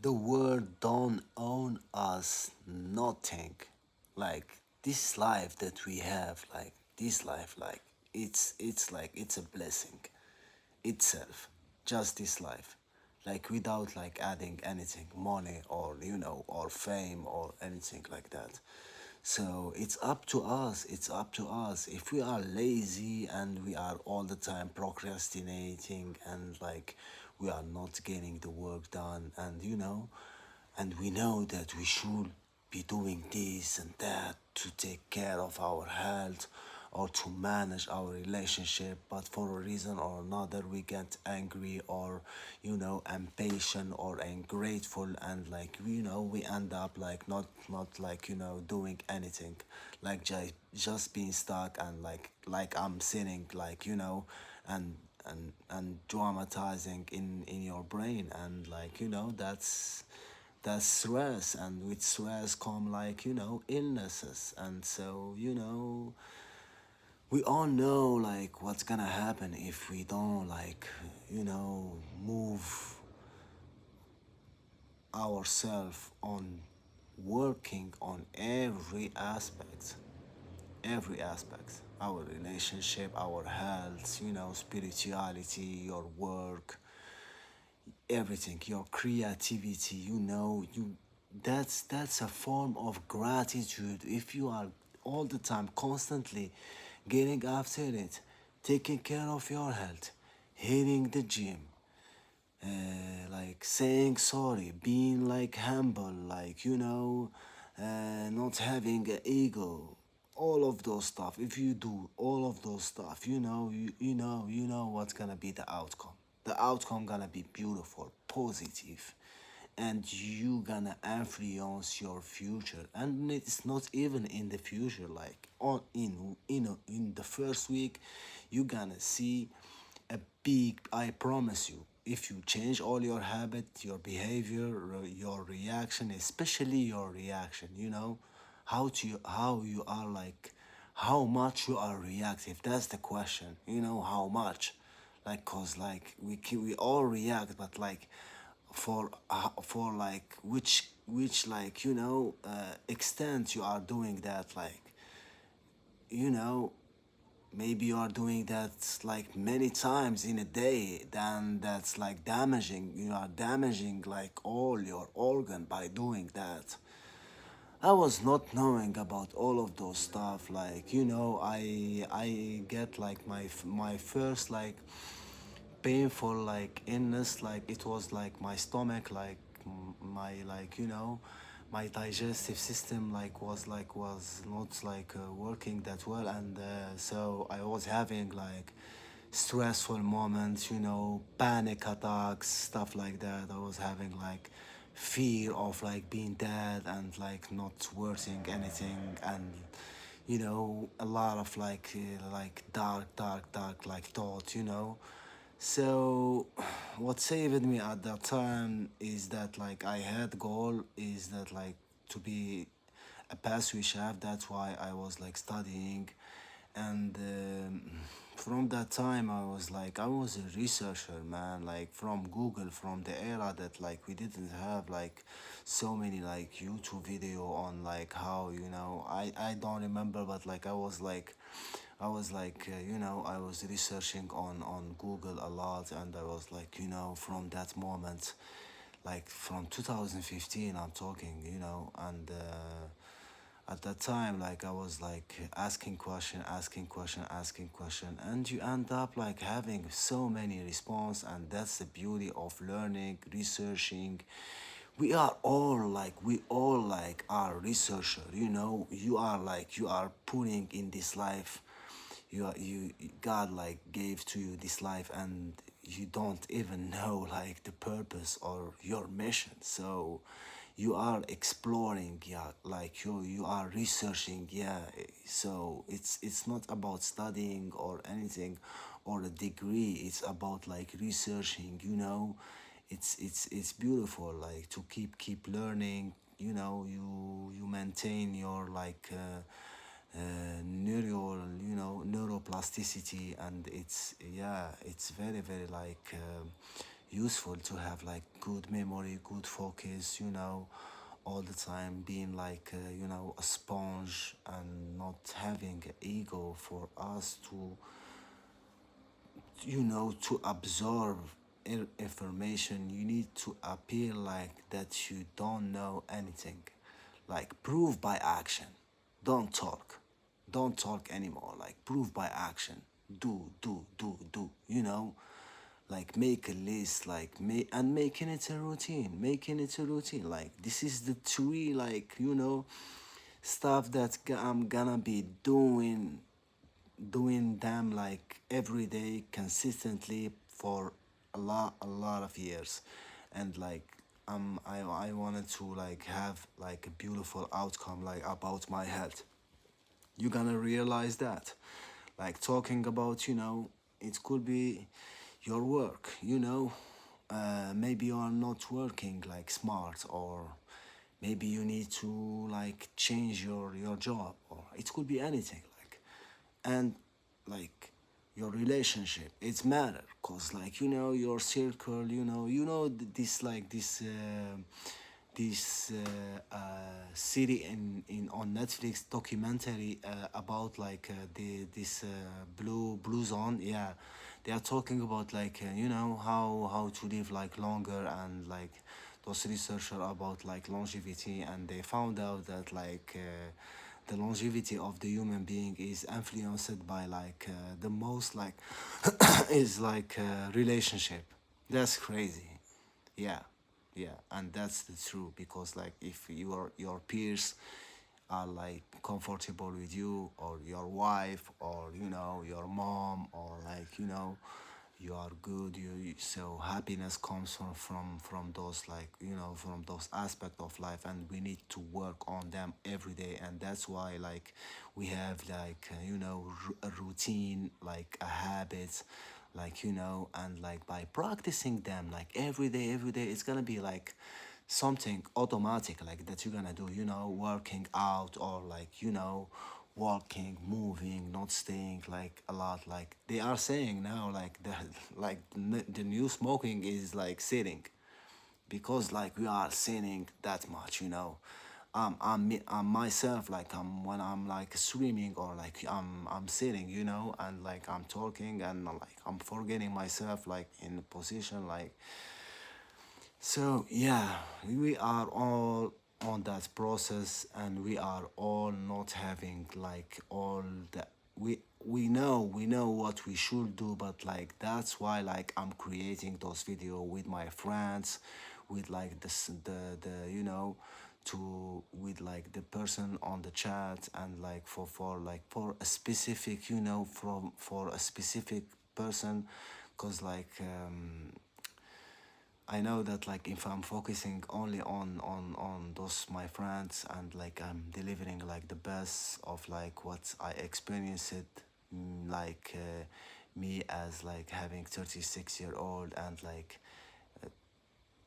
the world don't own us nothing. Like this life that we have, like this life, like it's like it's a blessing itself, just this life, like without like adding anything, money or or fame or anything like that. So it's up to us, it's up to us. If we are lazy and we are all the time procrastinating and like we are not getting the work done, and and we know that we should be doing this and that to take care of our health or to manage our relationship, but for a reason or another we get angry or impatient or ungrateful, and like we end up like not like doing anything, like just being stuck, and like I'm sitting like and and dramatizing in your brain, and like that's stress, and with stress come like illnesses. And so we all know like what's gonna happen if we don't like move ourselves on working on every aspect, our relationship, our health, spirituality, your work, everything, your creativity, that's a form of gratitude. If you are all the time constantly getting after it, taking care of your health, hitting the gym, like saying sorry, being like humble, like not having an ego, all of those stuff. If you do all of those stuff, you know what's gonna be the outcome. The outcome gonna be beautiful, positive, and you gonna influence your future. And it's not even in the future, like on in the first week, you gonna see a big, I promise you. If you change all your habit, your behavior, your reaction, especially your reaction, how you are like, how much you are reactive. That's the question. How much, like, cause like we all react, but like for like which like extent you are doing that, like you know maybe you are doing that like many times in a day, then that's like damaging. You are damaging like all your organ by doing that. I was not knowing about all of those stuff, like I get like my first like painful like illness, like it was like my stomach, like my like my digestive system was not like working that well, and so I was having like stressful moments, panic attacks, stuff like that. I was having like fear of like being dead and like not worthing anything, and a lot of like dark like thoughts. So what saved me at that time is that like I had goal is that like to be a pathway chef. That's why I was like studying, and from that time I was a researcher, man, like from Google, from the era that like we didn't have like so many like YouTube video on like how I don't remember, but like I was researching on Google a lot, and I was like from that moment, like from 2015 I'm talking, and at that time like I was like asking question, and you end up like having so many response. And that's the beauty of learning, researching. We all like are researcher. You are putting in this life. You God like gave to you this life, and you don't even know like the purpose or your mission. So you are exploring, yeah, like you are researching, yeah. So it's not about studying or anything or a degree. It's about like researching. It's beautiful like to keep learning. You maintain your like neuroplasticity, and it's, yeah, it's very very like useful to have like good memory, good focus, all the time being like a sponge and not having an ego for us to to absorb information. You need to appear like that you don't know anything, like prove by action. Don't talk don't talk anymore, like prove by action. Do like make a list, like and making it a routine, like this is the three, like stuff that I'm gonna be doing them like every day consistently for a lot of years. And like I wanted to like have like a beautiful outcome like about my health. You're gonna realize that, like talking about it could be your work. Maybe you are not working like smart, or maybe you need to like change your job, or it could be anything, like. And like your relationship, it's matter, because like your circle, this like this city in on Netflix documentary about like this blue zone. Yeah, they are talking about like how to live like longer, and like those researcher about like longevity, and they found out that like the longevity of the human being is influenced by like the most like is like relationship. That's crazy. Yeah, yeah, and that's the truth, because like if your peers are like comfortable with you, or your wife, or your mom, or like you are good, so happiness comes from those, like from those aspects of life, and we need to work on them every day. And that's why like we have like a routine, like a habit, like and like by practicing them like every day, it's gonna be like something automatic, like that you're gonna do, working out, or like walking, moving, not staying like a lot. Like they are saying now, like the like the new smoking is like sitting, because like we are sinning that much. I'm myself, like when I'm like swimming, or like I'm sitting, and like I'm talking, and like I'm forgetting myself like in a position, like. So yeah, we are all on that process, and we are all not having like all the we know what we should do, but like that's why like I'm creating those video with my friends, with like the to with like the person on the chat, and like for a specific, from for a specific person, because like I know that like if I'm focusing only on those my friends, and like I'm delivering like the best of like what I experienced, like me as like having 36-year old, and like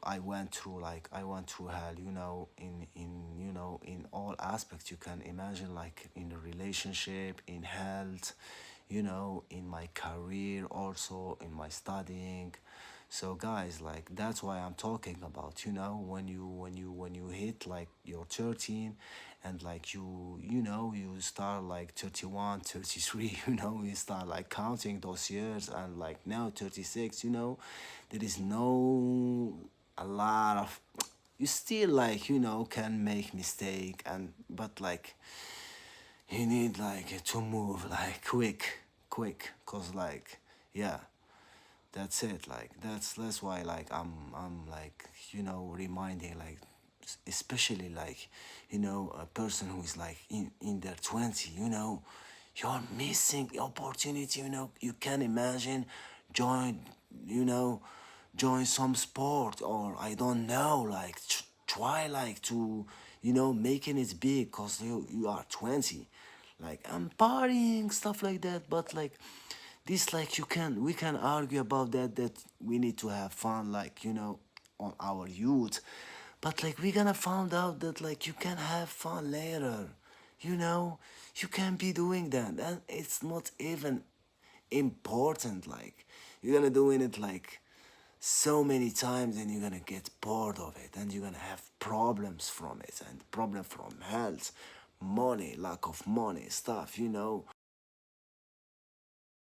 I went through hell, in all aspects you can imagine, like in a relationship, in health, in my career, also in my studying. So guys, like that's why I'm talking about, when you hit like your 13, and like you start like 31, 33, you start like counting those years, and like now 36, there is no a lot of, you still like can make mistake, and but like you need like to move like quick, cause like yeah, that's it, like that's why like I'm like reminding, like especially like a person who is like in their 20, you're missing opportunity, you can imagine join you know join some sport, or I don't know, like try like to making it big, because you are 20, like I'm partying stuff like that. But like this, like we can argue about that we need to have fun, like on our youth. But like we're gonna find out that like you can have fun later, you know you can be doing that, and it's not even important, like you're gonna doing it like so many times, and you're gonna get bored of it, and you're gonna have problems from it, and problem from health, money, lack of money, stuff,